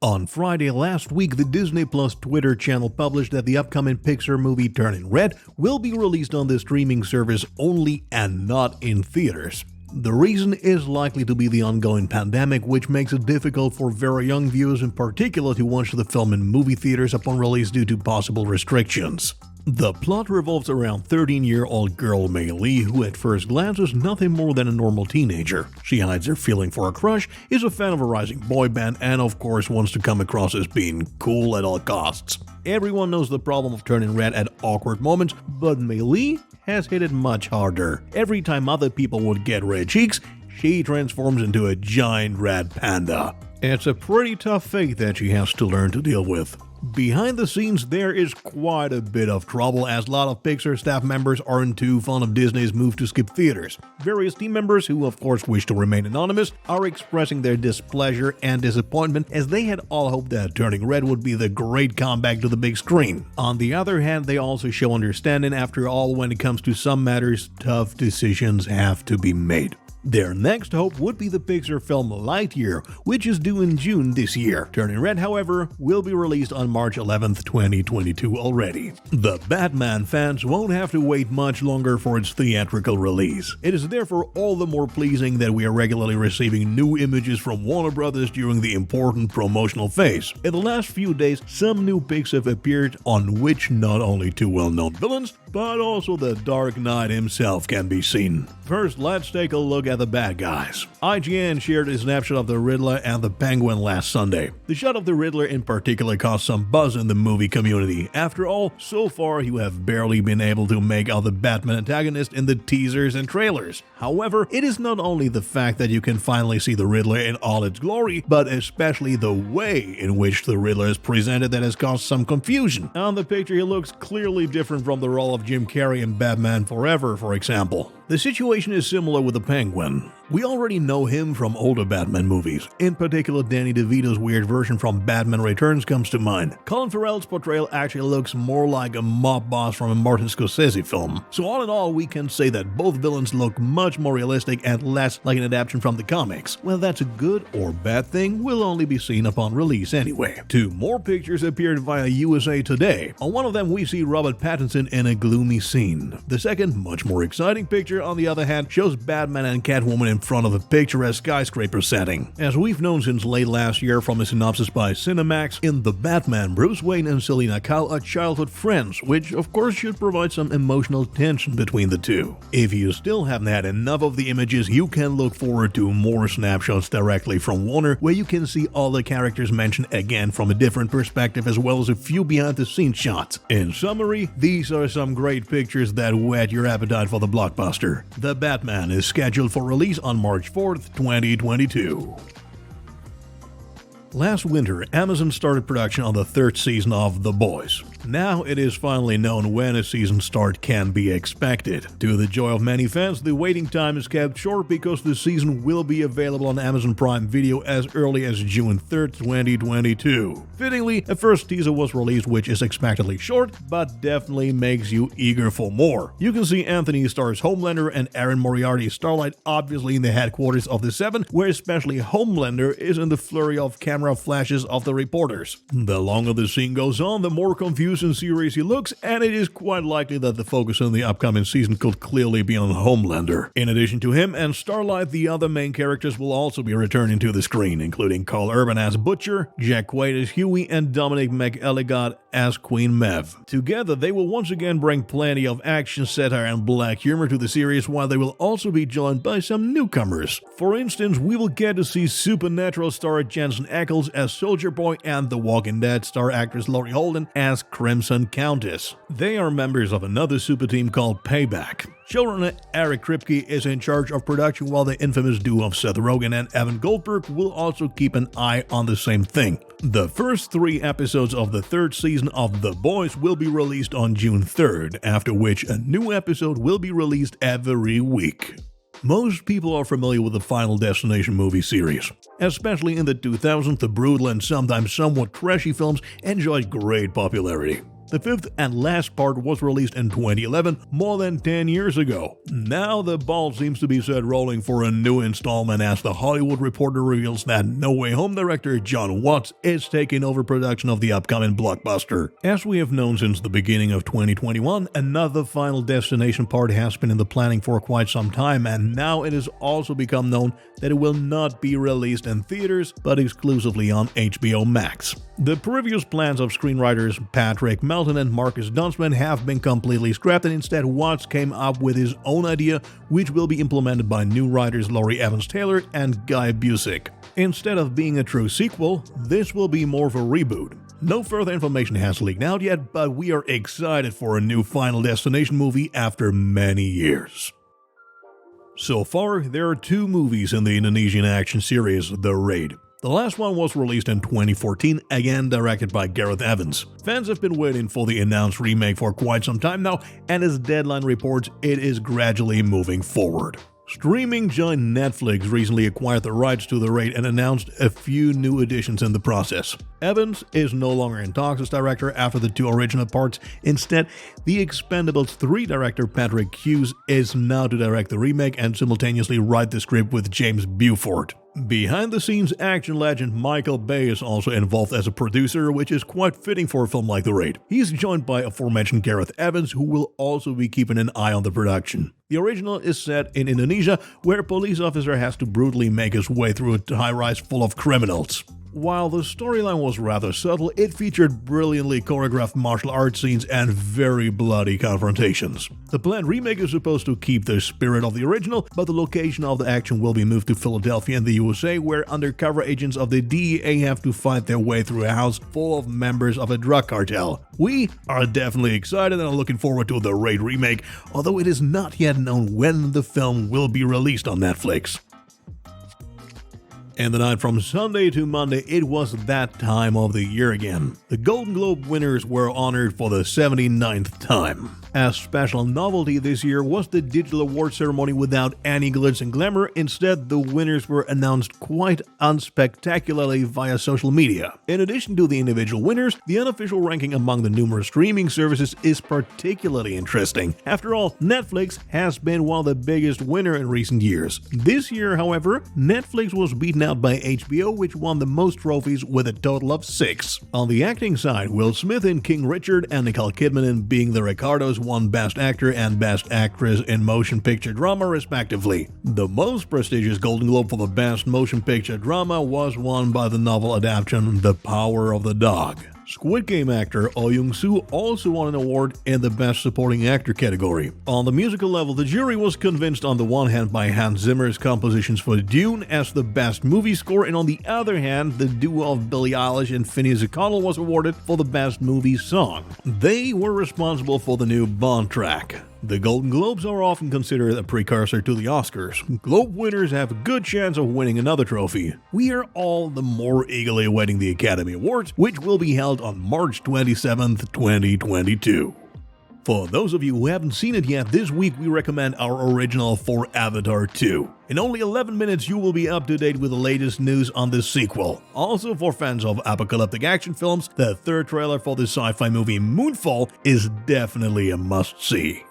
On Friday last week, the Disney Plus Twitter channel published that the upcoming Pixar movie Turning Red will be released on the streaming service only and not in theaters. The reason is likely to be the ongoing pandemic, which makes it difficult for very young viewers in particular to watch the film in movie theaters upon release due to possible restrictions. The plot revolves around 13-year-old girl Mei Lee, who at first glance is nothing more than a normal teenager. She hides her feeling for a crush, is a fan of a rising boy band, and of course wants to come across as being cool at all costs. Everyone knows the problem of turning red at awkward moments, but Mei Lee has hit it much harder. Every time other people would get red cheeks, she transforms into a giant red panda. It's a pretty tough fate that she has to learn to deal with. Behind the scenes, there is quite a bit of trouble as a lot of Pixar staff members aren't too fond of Disney's move to skip theaters. Various team members, who of course wish to remain anonymous, are expressing their displeasure and disappointment as they had all hoped that Turning Red would be the great comeback to the big screen. On the other hand, they also show understanding. After all, when it comes to some matters, tough decisions have to be made. Their next hope would be the Pixar film Lightyear, which is due in June this year. Turning Red, however, will be released on March 11th, 2022 already. The Batman fans won't have to wait much longer for its theatrical release. It is therefore all the more pleasing that we are regularly receiving new images from Warner Brothers during the important promotional phase. In the last few days, some new pics have appeared on which not only two well-known villains, but also the Dark Knight himself can be seen. First, let's take a look at the bad guys. IGN shared a snapshot of the Riddler and the Penguin last Sunday. The shot of the Riddler in particular caused some buzz in the movie community. After all, so far you have barely been able to make out the Batman antagonist in the teasers and trailers. However, it is not only the fact that you can finally see the Riddler in all its glory, but especially the way in which the Riddler is presented that has caused some confusion. On the picture, he looks clearly different from the role of Jim Carrey in Batman Forever, for example. The situation is similar with the Penguin. We already know him from older Batman movies. In particular, Danny DeVito's weird version from Batman Returns comes to mind. Colin Farrell's portrayal actually looks more like a mob boss from a Martin Scorsese film. So all in all, we can say that both villains look much more realistic and less like an adaptation from the comics. Whether that's a good or bad thing will only be seen upon release anyway. Two more pictures appeared via USA Today. On one of them, we see Robert Pattinson in a gloomy scene. The second, much more exciting picture, on the other hand, shows Batman and Catwoman in front of a picturesque skyscraper setting. As we've known since late last year from a synopsis by Cinemax, in The Batman, Bruce Wayne and Selina Kyle are childhood friends, which of course should provide some emotional tension between the two. If you still haven't had enough of the images, you can look forward to more snapshots directly from Warner, where you can see all the characters mentioned again from a different perspective, as well as a few behind-the-scenes shots. In summary, these are some great pictures that whet your appetite for the blockbuster. The Batman is scheduled for release on March 4th, 2022. Last winter, Amazon started production on the third season of The Boys. Now it is finally known when a season start can be expected. To the joy of many fans, the waiting time is kept short because the season will be available on Amazon Prime Video as early as June 3rd, 2022. Fittingly, a first teaser was released which is expectedly short, but definitely makes you eager for more. You can see Anthony Starr's Homelander and Aaron Moriarty's Starlight obviously in the headquarters of the Seven, where especially Homelander is in the flurry of camera flashes of the reporters. The longer the scene goes on, the more confused and serious he looks, and it is quite likely that the focus in the upcoming season could clearly be on Homelander. In addition to him and Starlight, the other main characters will also be returning to the screen, including Carl Urban as Butcher, Jack Quaid as Huey, and Dominic McElligott as Queen Maeve. Together, they will once again bring plenty of action, satire, and black humor to the series, while they will also be joined by some newcomers. For instance, we will get to see Supernatural star Jensen Ackles as Soldier Boy and The Walking Dead star actress Laurie Holden as Crimson Countess. They are members of another super team called Payback. Showrunner Eric Kripke is in charge of production, while the infamous duo of Seth Rogen and Evan Goldberg will also keep an eye on the same thing. The first 3 episodes of the third season of The Boys will be released on June 3rd, after which a new episode will be released every week. Most people are familiar with the Final Destination movie series. Especially in the 2000s, the brutal and sometimes somewhat trashy films enjoyed great popularity. The fifth and last part was released in 2011, more than 10 years ago. Now the ball seems to be set rolling for a new installment as The Hollywood Reporter reveals that No Way Home director John Watts is taking over production of the upcoming blockbuster. As we have known since the beginning of 2021, another Final Destination part has been in the planning for quite some time, and now it has also become known that it will not be released in theaters but exclusively on HBO Max. The previous plans of screenwriters Patrick Melton and Marcus Dunsman have been completely scrapped, and instead Watts came up with his own idea, which will be implemented by new writers Laurie Evans-Taylor and Guy Busick. Instead of being a true sequel, this will be more of a reboot. No further information has leaked out yet, but we are excited for a new Final Destination movie after many years. So far, there are 2 movies in the Indonesian action series, The Raid. The last one was released in 2014, again directed by Gareth Evans. Fans have been waiting for the announced remake for quite some time now, and as Deadline reports, it is gradually moving forward. Streaming giant Netflix recently acquired the rights to The Raid and announced a few new additions in the process. Evans is no longer in talks as director after the 2 original parts. Instead, the Expendables 3 director Patrick Hughes is now to direct the remake and simultaneously write the script with James Buford. Behind-the-scenes action legend Michael Bay is also involved as a producer, which is quite fitting for a film like The Raid. He's joined by aforementioned Gareth Evans, who will also be keeping an eye on the production. The original is set in Indonesia, where a police officer has to brutally make his way through a high-rise full of criminals. While the storyline was rather subtle, it featured brilliantly choreographed martial arts scenes and very bloody confrontations. The planned remake is supposed to keep the spirit of the original, but the location of the action will be moved to Philadelphia in the USA, where undercover agents of the DEA have to fight their way through a house full of members of a drug cartel. We are definitely excited and are looking forward to the Raid remake, although it is not yet known when the film will be released on Netflix. And the night from Sunday to Monday, it was that time of the year again. The Golden Globe winners were honored for the 79th time. A special novelty this year was the digital award ceremony without any glitz and glamour. Instead, the winners were announced quite unspectacularly via social media. In addition to the individual winners, the unofficial ranking among the numerous streaming services is particularly interesting. After all, Netflix has been one of the biggest winners in recent years. This year, however, Netflix was beaten out by HBO, which won the most trophies with a total of 6. On the acting side, Will Smith in King Richard and Nicole Kidman in Being the Ricardos won Best Actor and Best Actress in Motion Picture Drama respectively. The most prestigious Golden Globe for the Best Motion Picture Drama was won by the novel adaptation The Power of the Dog. Squid Game actor Oh Young-soo also won an award in the Best Supporting Actor category. On the musical level, the jury was convinced on the one hand by Hans Zimmer's compositions for Dune as the best movie score, and on the other hand, the duo of Billie Eilish and Finneas O'Connell was awarded for the best movie song. They were responsible for the new Bond track. The Golden Globes are often considered a precursor to the Oscars. Globe winners have a good chance of winning another trophy. We are all the more eagerly awaiting the Academy Awards, which will be held on March 27th, 2022. For those of you who haven't seen it yet, this week we recommend our original for Avatar 2. In only 11 minutes you will be up to date with the latest news on the sequel. Also, for fans of apocalyptic action films, the third trailer for the sci-fi movie Moonfall is definitely a must-see.